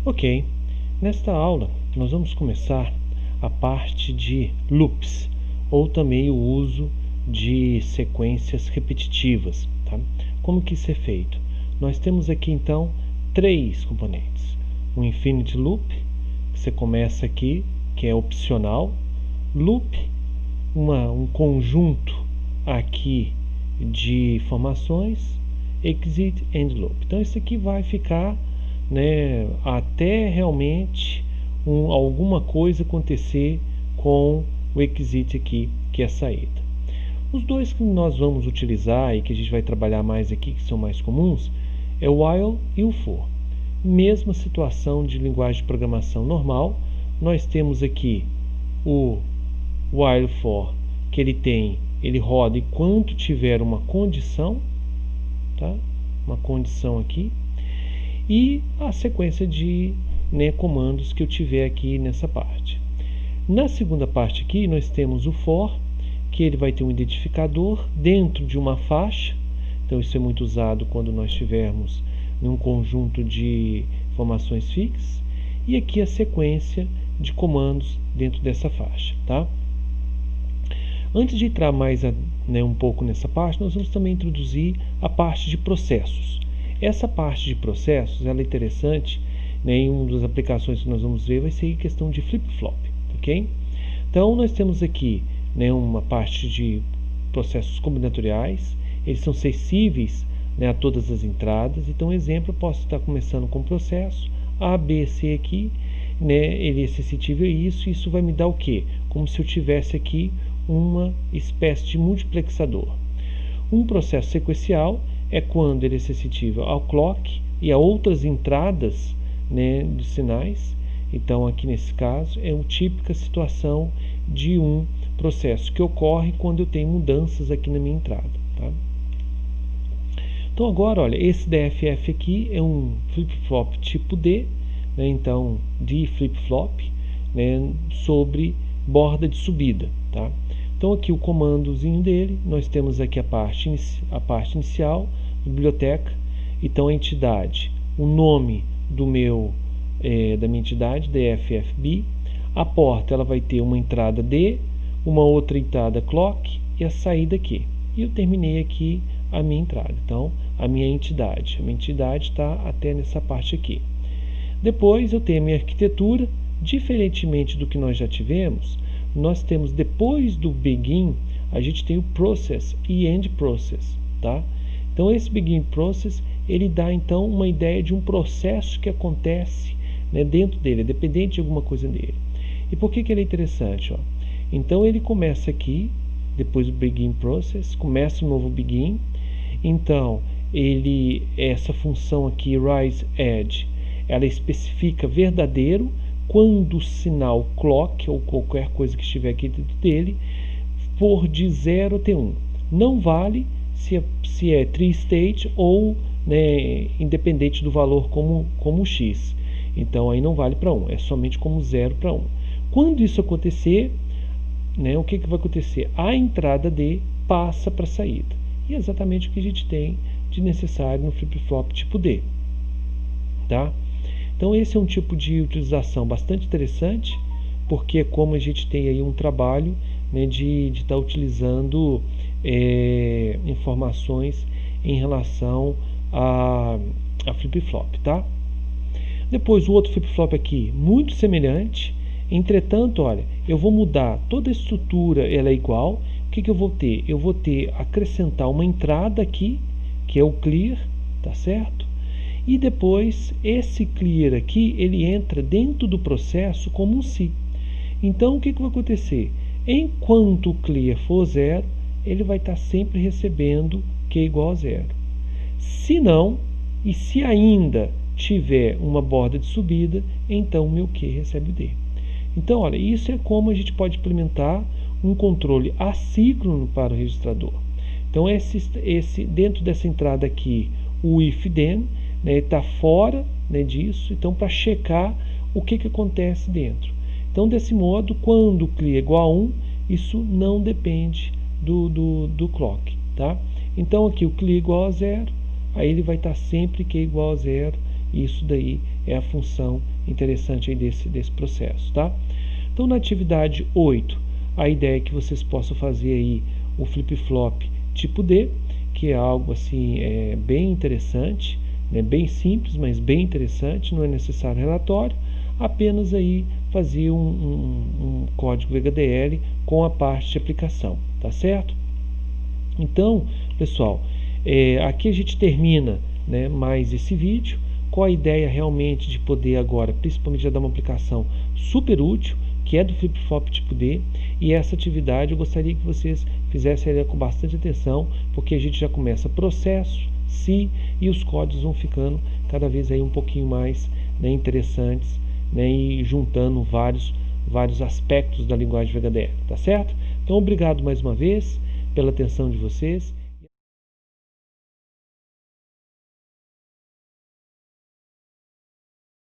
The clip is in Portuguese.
Ok, nesta aula nós vamos começar a parte de loops, ou também o uso de sequências repetitivas, tá? Como que isso é feito? Nós temos aqui então três componentes. Um infinite loop, que você começa aqui, que é opcional. Loop, um conjunto aqui de informações, exit and loop. Então isso aqui vai ficar, né, até realmente alguma coisa acontecer com o exit aqui, que é a saída. Os dois que nós vamos utilizar e que a gente vai trabalhar mais aqui, que são mais comuns, é o while e o for. Mesma situação de linguagem de programação normal, nós temos aqui o while for, que ele roda enquanto tiver uma condição, tá? Uma condição aqui, e a sequência de comandos que eu tiver aqui nessa parte. Na segunda parte aqui nós temos o for, que ele vai ter um identificador dentro de uma faixa. Então isso é muito usado quando nós tivermos um conjunto de informações fixas, e aqui a sequência de comandos dentro dessa faixa, tá? Antes de entrar mais um pouco nessa parte, nós vamos também introduzir a parte de processos. Essa parte de processos ela é interessante, em uma das aplicações que nós vamos ver vai ser a questão de flip-flop, ok? Então nós temos aqui uma parte de processos combinatoriais, eles são acessíveis a todas as entradas. Então, exemplo, eu posso estar começando com o processo A, B, C aqui, ele é acessível a isso, e isso vai me dar o quê? Como se eu tivesse aqui uma espécie de multiplexador. Um processo sequencial é quando ele é acessível ao clock e a outras entradas de sinais. Então, aqui nesse caso, é uma típica situação de um processo que ocorre quando eu tenho mudanças aqui na minha entrada, tá? Então agora, olha, esse DFF aqui é um flip-flop tipo D, então D flip-flop, sobre borda de subida, tá? Então aqui o comandozinho dele, nós temos aqui a parte inicial, biblioteca, então a entidade, o nome da minha entidade, DFFB, a porta ela vai ter uma entrada D, uma outra entrada clock e a saída aqui. E eu terminei aqui a minha entrada. Então, a minha entidade está até nessa parte aqui. Depois eu tenho a minha arquitetura. Diferentemente do que nós já tivemos, nós temos depois do begin, a gente tem o process e end process, tá? Então esse begin process, ele dá então uma ideia de um processo que acontece dentro dele, dependente de alguma coisa dele. E por que ele é interessante? Ó? Então ele começa aqui, depois do begin process, começa um novo begin. Então essa função aqui, rise edge, ela especifica verdadeiro quando o sinal clock, ou qualquer coisa que estiver aqui dentro dele, for de 0 até 1. Não vale se é tree state ou independente do valor como x. Então aí não vale para 1, é somente como 0 para 1. Quando isso acontecer, o que vai acontecer? A entrada D passa para a saída. E é exatamente o que a gente tem de necessário no flip-flop tipo D. Tá? Então esse é um tipo de utilização bastante interessante, porque como a gente tem aí um trabalho de estar utilizando informações em relação a flip-flop. Tá? Depois o outro flip-flop aqui, muito semelhante. Entretanto, olha, eu vou mudar toda a estrutura, ela é igual. O que eu vou ter? Eu vou acrescentar uma entrada aqui, que é o clear, tá certo? E depois, esse clear aqui, ele entra dentro do processo como um se. Então, o que vai acontecer? Enquanto o clear for 0, ele vai estar sempre recebendo Q igual a 0. Se não, e se ainda tiver uma borda de subida, então o meu Q recebe o D. Então, olha, isso é como a gente pode implementar um controle assíncrono para o registrador. Então, dentro dessa entrada aqui, o if then, está fora disso, então para checar o que acontece dentro. Então, desse modo, quando o clear é igual a 1, isso não depende do clock. Tá? Então, aqui o clear é igual a 0, aí ele vai estar sempre Q igual a 0, e isso daí é a função interessante aí desse processo, tá? Então, na atividade 8, a ideia é que vocês possam fazer aí o flip-flop tipo D, que é algo assim bem interessante, né? Bem simples, mas bem interessante, não é necessário relatório, apenas aí fazer um código HDL com a parte de aplicação, tá certo? Então, pessoal, aqui a gente termina, né, mais esse vídeo, com a ideia realmente de poder agora, principalmente já dar uma aplicação super útil, que é do flip-flop tipo D, e essa atividade eu gostaria que vocês fizessem ela com bastante atenção, porque a gente já começa processo, se, e os códigos vão ficando cada vez aí um pouquinho mais, né, interessantes, né, e juntando vários aspectos da linguagem VHDL, tá certo? Então, obrigado mais uma vez pela atenção de vocês.